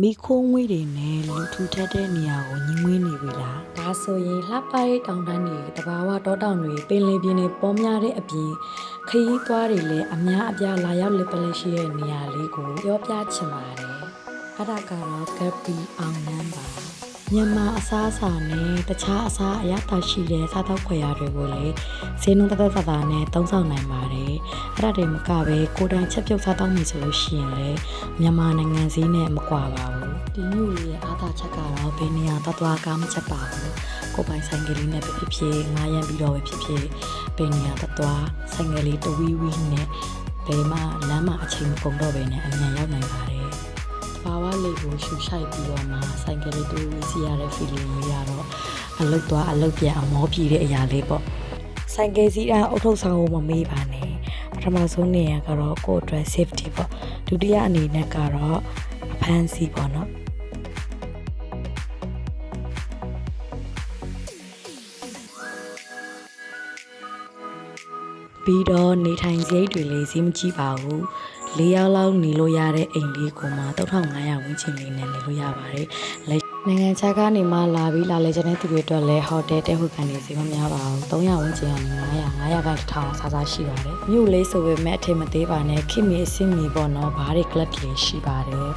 မိခိုးငွေတွေနဲ့လူထူထပ်တဲ့နေရာကိုညီငွေးနေပြီလားဒါဆိုရင်လှပတဲ့တောင်တန်းတွေတဘာဝတောတောင်တွေပင်လယ်ပြင်တွေပေါ်များတဲ့အပြင်ခရီးသွားတွေလည်းအများအပြားလာရောက်လက်ပလက်ရှိတဲ့နေရာလေးကိုပြောပြချင်ပါတယ်အဲ့ဒါကတော့ကပီအောင်နန်းပါမြန်မာအစားအစာနဲ့တခြားအစားအရသာရှိတဲ့စားသောက်ခွေရတွေကိုလည်းဈေးနှုန်းသက်သက်သာနဲ့သုံးဆောင်နိုင်ပါတယ်အဲ့ဒါတွေမကပဲကိုယ်တိုင်ချက်ပြုတ်စားသောက်မိဆိုလို့ရှိရင်လည်းမြန်မာနိုင်ငံဈေးနဲ့မကွာပါဘူးဒီမြို့လေးရဲ့အားသာချက်ကတော့ဘယ်နေရာသွားကားမချက်ပါဘူးကိုယ်ပိုင်ဆိုင်ကလေးနဲ့ဖြစ်ဖြစ်ငားရမ်းပြီးတော့ပဲဖြစ်ဖြစ်ဘယ်နေရာသွားဆိုင်ကလေးတဝီးဝီးနဲ့ဘယ်မှလမ်းမှာအချိန်မကုန်တော့ဘဲနဲ့အမြန်ရောက်နိုင်ပါတယ်ဘာဝလေးကိုရှူရှိုက်ပြီးတော့မှဆိုင်ကလေးတူဝီးစီရတဲ့ feeling လေးရတော့အလုတ်သွားအလုတ်ပြန်အမောပြေတဲ့အရာလေးပေါ့ဆိုင်ကယ်စီးတာအုတ်ထုတ်ဆောင်မမေးပါနဲ့ပထမဆုံးနေရကတော့ကိုယ့်အတွက် safety ပေါ့ဒုတိယအနေနဲ့ကတော့အဖမ်းဆီးပေါ့နော်ပြီးတော့နေထိုင်စရိတ်တွေလည်းဈေးမကြီးပါဘူး၄ယောက်လောက်နေလို့ရတဲ့အိမ်လေးကိုမှ3500ဝန်းကျင်လေးနဲ့နေလို့ရပါတယ်နိုင်ငံခြားကနေမှလာပြီးလာလေကျတဲ့သူတွေအတွက်လည်းဟိုတယ်တဲဟိုကန်တွေဈေးမများပါဘူး300ဝန်းကျင်ကနေ900ကနေ1000စားစားရှိပါတယ်မြို့လေးဆိုပေမဲ့အထင်မသေးပါနဲ့ခင်မီအဆင့်မီပေါ့နော်ဘားတွေကလပ်တွေရှိပါတယ်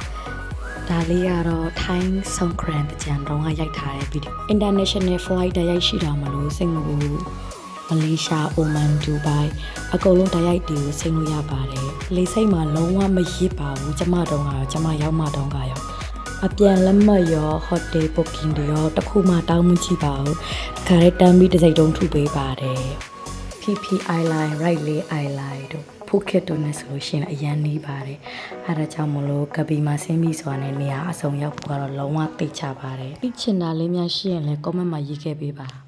ဒါလေးကတော့ထိုင်းဆောင်ခရန်ကြံတော့ရိုက်ထားတဲ့ဗီဒီယို International Flight တရိုက်ရှိတာမလို့စင်ကာပူမလေးရှားအိုမန်ဒူဘိုင်အကုန်လုံးတရိုက်တီကိုဆင်းလို့ရပါတယ်လေစိတ်မှာလုံးဝမရစ်ပါဘူးကျမတုံးကတော့ကျမရောက်မှတုံးကရောအပြန်လက်မှတ်ရောဟိုတယ်ဘွတ်ကင်တွေရောတခုမှတောင်းမကြည့်ပါဘူးခါရဲတမ်းပြီးတစ်စိတ်တုံးထုပေးပါတယ် PP Eyeline Right Lay Eyeline တို့Phuket တို့နဲ့ဆိုလို့ရှိရင်အရန်နီးပါတယ်အဲဒါကြောင့်မလို့ကပီမှာဆင်းပြီးဆိုတာနဲ့နေရာအစုံရောက်ဖို့ကတော့လုံးဝသိချပါတယ်သိချင်တာလေးများရှိရင်လည်း comment မှာရေးခဲ့ပေးပါ